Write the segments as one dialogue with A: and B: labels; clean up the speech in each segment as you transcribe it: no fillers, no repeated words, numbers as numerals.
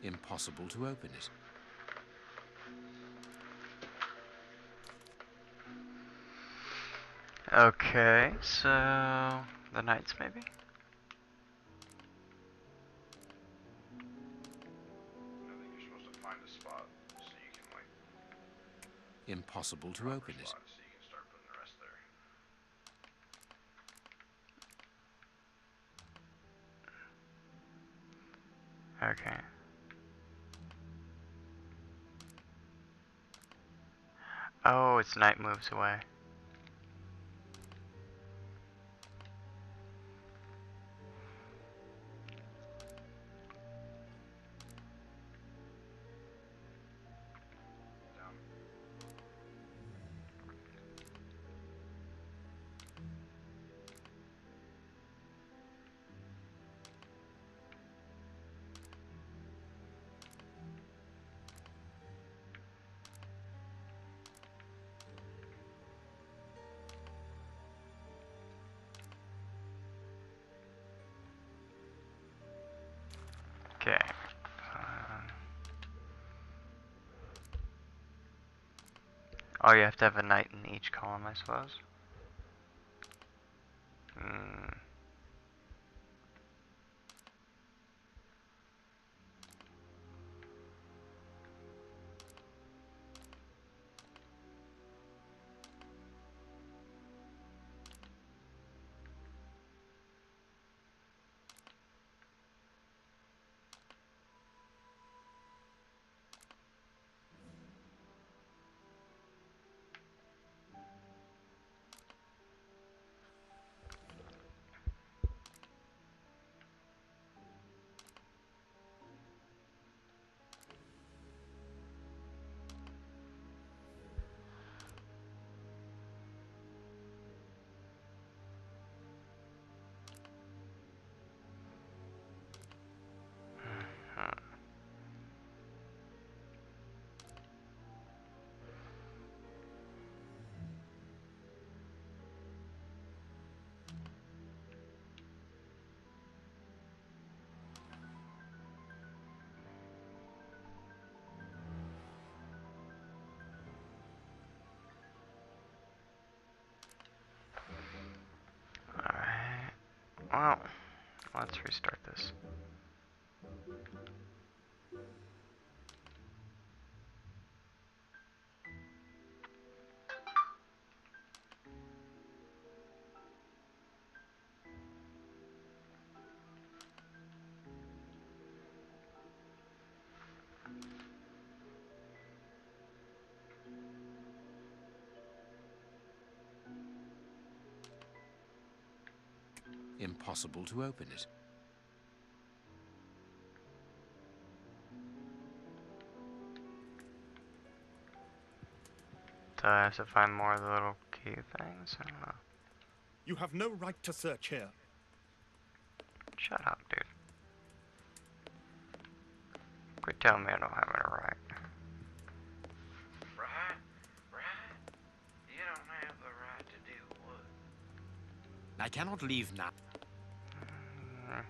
A: Impossible to open it.
B: Okay, so the knights maybe?
C: I think you're supposed to find a spot so you can like
A: Impossible to
C: proper
A: open it.
C: spot so you can start putting the rest there.
B: Okay. Oh, its knight moves away.
C: Down.
B: Okay. Oh, you have to have a knight in each column, I suppose. Hmm. Alright. Well, let's restart this.
A: Impossible to open it.
B: So I have to find more of the little key things? I don't know.
D: You have no right to search here.
B: Shut up, dude. Quit telling me I don't have it right.
C: Right? Right? You don't have the right to do what?
D: I cannot leave now.
B: Mm.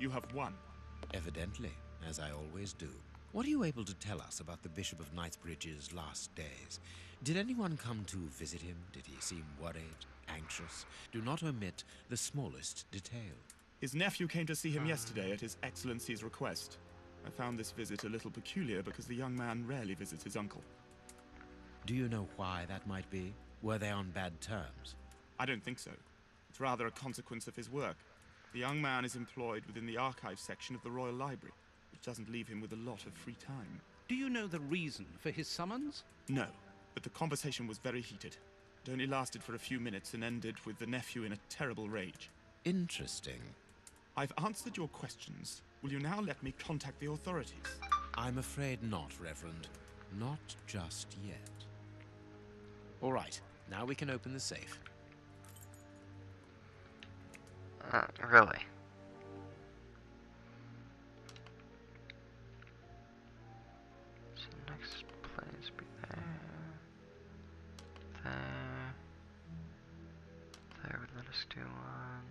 D: You have won.
A: Evidently, as I always do. What are you able to tell us about the Bishop of Knightsbridge's last days? Did anyone come to visit him? Did he seem worried, anxious? Do not omit the smallest detail.
D: His nephew came to see him yesterday at His Excellency's request. I found this visit a little peculiar because the young man rarely visits his uncle.
A: Do you know why that might be? Were they on bad terms?
D: I don't think so. It's rather a consequence of his work. The young man is employed within the archives section of the Royal Library, which doesn't leave him with a lot of free time.
E: Do you know the reason for his summons?
D: No, but the conversation was very heated. It only lasted for a few minutes and ended with the nephew in a terrible rage.
A: Interesting.
D: I've answered your questions. Will you now let me contact the authorities?
A: I'm afraid not, Reverend. Not just yet. All right, now we can open the safe.
B: Really? So next place be there. There. There would let us do one.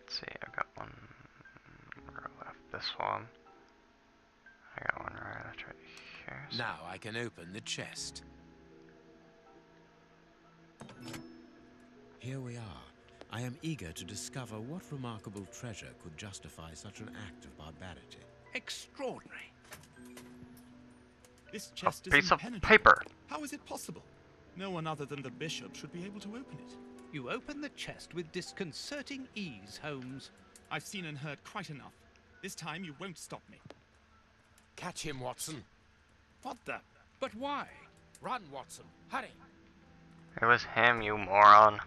B: Let's see, I've got one left. This one. I got one right here. So
A: Now I can open the chest. Here we are. I am eager to discover what remarkable treasure could justify such an act of barbarity.
E: Extraordinary.
D: This chest is
B: piece of
D: impenetrable.
B: paper.
D: How is it possible? No one other than the bishop should be able to open it.
E: You open the chest with disconcerting ease, Holmes.
D: I've seen and heard quite enough. This time you won't stop me.
A: Catch him, Watson.
D: What the?
E: But why?
A: Run, Watson. Hurry.
B: it was him, you moron.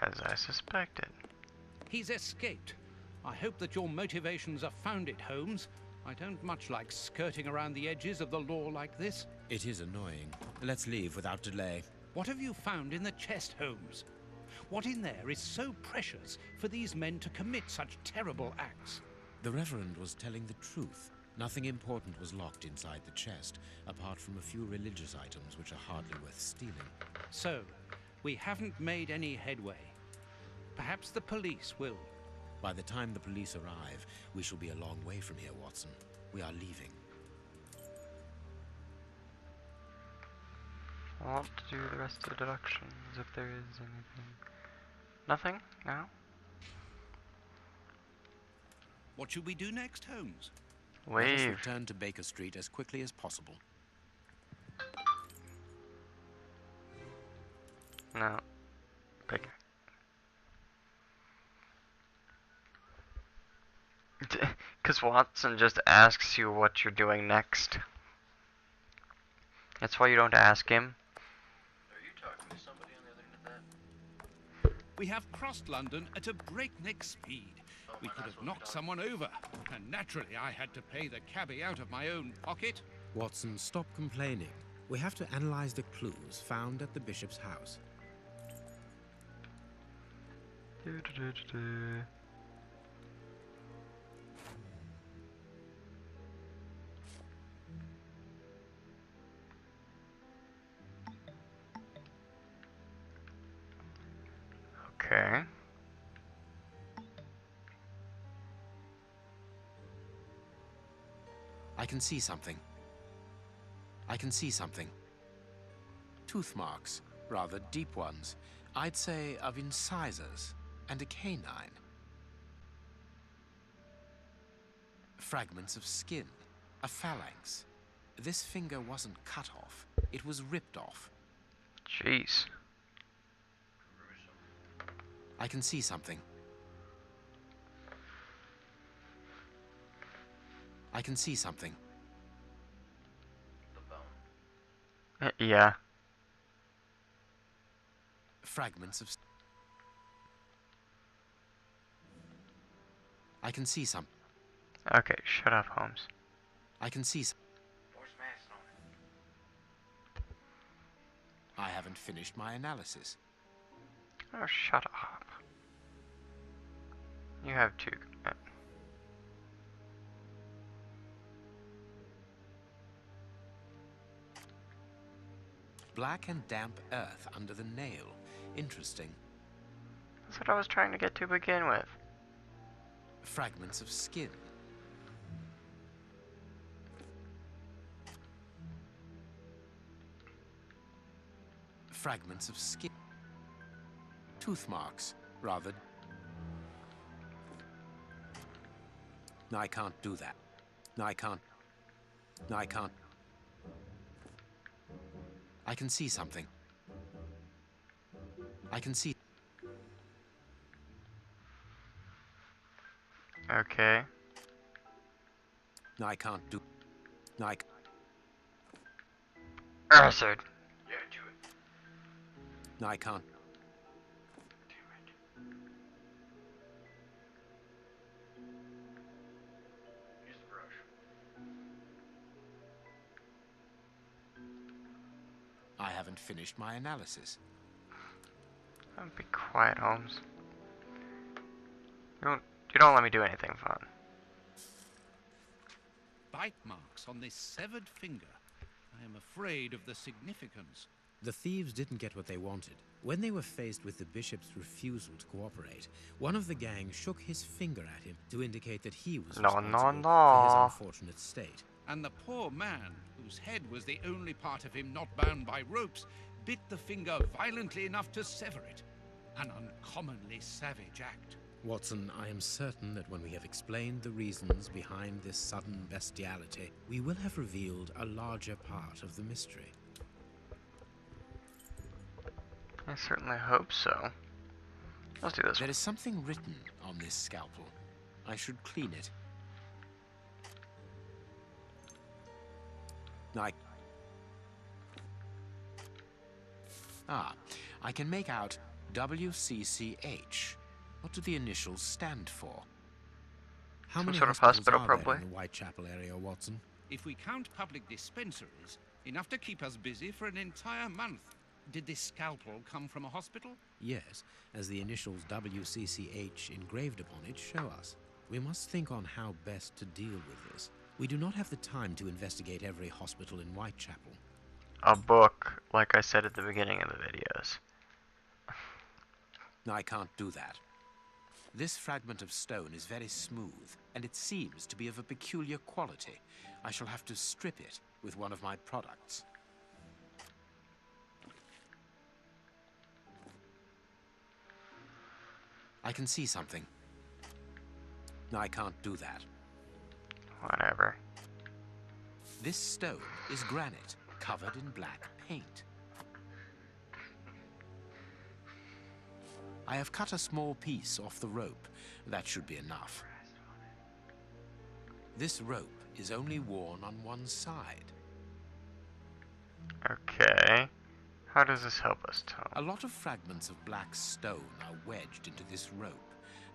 B: As I suspected.
E: He's escaped. I hope that your motivations are founded, Holmes. I don't much like skirting around the edges of the law like this.
A: It is annoying. Let's leave without delay.
E: What have you found in the chest, Holmes? What in there is so precious for these men to commit such terrible acts?
A: The Reverend was telling the truth. Nothing important was locked inside the chest, apart from a few religious items which are hardly worth stealing.
E: So, we haven't made any headway. Perhaps the police will.
A: By the time the police arrive, we shall be a long way from here, Watson. We are leaving.
B: I want to do the rest of the deductions if there is anything. Nothing? No?
E: What should we do next, Holmes?
A: Let us
B: Leave.
A: return to Baker Street as quickly as possible.
B: No. Pick. Because Watson just asks you what you're doing next. That's why you don't ask him.
C: Are you talking to somebody on the other end of that?
E: We have crossed London at a breakneck speed. We could have knocked someone over, and naturally I had to pay the cabbie out of my own pocket.
A: Watson, stop complaining. We have to analyze the clues found at the bishop's house.
B: Okay.
A: I can see something. I can see something. Tooth marks, rather deep ones. I'd say of incisors and a canine. Fragments of skin, a phalanx. This finger wasn't cut off, it was ripped off.
B: Jeez.
A: I can see something. I can see something.
C: The bone.
B: Yeah.
A: Fragments of... I can see some.
B: Okay, shut up, Holmes.
A: I can see some.
C: Where's Mass on it?
A: I haven't finished my analysis.
B: Oh, shut up. You have two.
A: Black and damp earth under the nail. Interesting.
B: That's what I was trying to get to begin with.
A: Fragments of skin. Fragments of skin. Tooth marks, rather. No, I can't do that. No, I can't. No, I can't. I can see something. I can see.
B: Okay.
A: No, I can't do. No, I.
B: Acid.
C: Yeah, do it.
A: No, I can't.
C: Damn it. Use the brush.
A: I haven't finished my analysis.
B: Be quiet, Holmes. You don't let me do anything fun.
E: Bite marks on this severed finger. I am afraid of the significance.
A: The thieves didn't get what they wanted. When they were faced with the bishop's refusal to cooperate, one of the gang shook his finger at him to indicate that he was
B: No,
A: responsible
B: no,
A: for his
B: no.
A: unfortunate state.
E: And the poor man, whose head was the only part of him not bound by ropes, bit the finger violently enough to sever it. An uncommonly savage act.
A: Watson, I am certain that when we have explained the reasons behind this sudden bestiality, we will have revealed a larger part of the mystery.
B: I certainly hope so. Let's do this
A: There
B: one.
A: is something written on this scalpel. I should clean it. I can make out WCCH. What do the initials stand for? How
B: Some
A: many
B: sort of
A: hospitals
B: hospital,
A: are
B: probably?
A: there in the Whitechapel area, Watson?
E: If we count public dispensaries, enough to keep us busy for an entire month. Did this scalpel come from a hospital?
A: Yes, as the initials WCCH engraved upon it show us. We must think on how best to deal with this. We do not have the time to investigate every hospital in Whitechapel.
B: A book, like I said at the beginning of the videos.
A: No, I can't do that. This fragment of stone is very smooth, and it seems to be of a peculiar quality. I shall have to strip it with one of my products. I can see something. No, I can't do that.
B: Whatever.
A: This stone is granite, covered in black paint. I have cut a small piece off the rope. That should be enough. This rope is only worn on one side.
B: Okay. How does this help us, Tom?
A: A lot of fragments of black stone are wedged into this rope.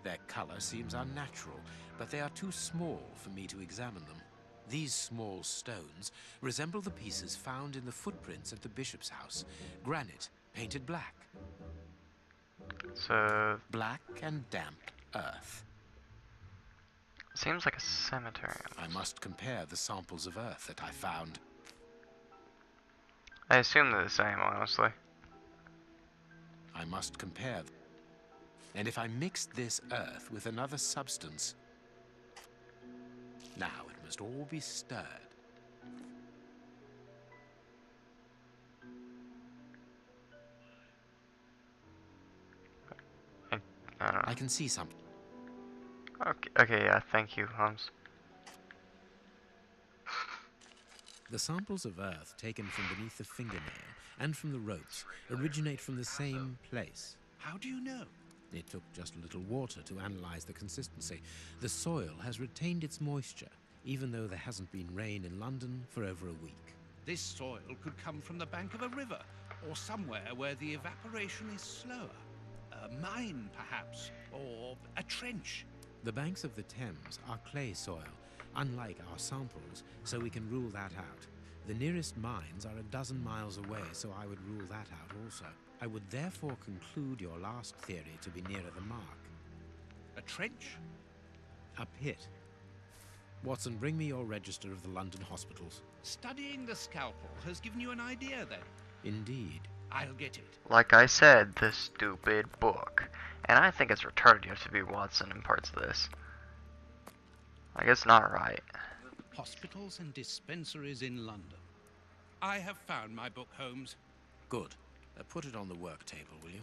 A: Their color seems unnatural, but they are too small for me to examine them. These small stones resemble the pieces found in the footprints at the bishop's house. Granite, painted black.
B: So,
A: Black and damp earth.
B: seems like a cemetery.
A: I must compare the samples of earth that I found.
B: I assume they're the same, honestly.
A: I must compare them. And if I mixed this earth with another substance, now it must all be stirred.
B: I don't know.
A: I can see something.
B: Okay, yeah, thank you, Holmes.
A: The samples of earth taken from beneath the fingernail and from the ropes originate from the same place.
E: How do you know?
A: It took just a little water to analyze the consistency. The soil has retained its moisture, even though there hasn't been rain in London for over a week.
E: This soil could come from the bank of a river, or somewhere where the evaporation is slower. A mine, perhaps, or a trench.
A: The banks of the Thames are clay soil, unlike our samples, so we can rule that out. The nearest mines are 12 miles away, so I would rule that out also. I would therefore conclude your last theory to be nearer the mark.
E: A trench?
A: A pit. Watson, bring me your register of the London hospitals.
E: Studying the scalpel has given you an idea, then.
A: Indeed.
E: I'll get it.
B: Like I said, this stupid book. And I think it's retarded you have to be Watson in parts of this. Like, it's not right.
E: Hospitals and dispensaries in London. I have found my book, Holmes.
A: Good. Put it on the work table, will you?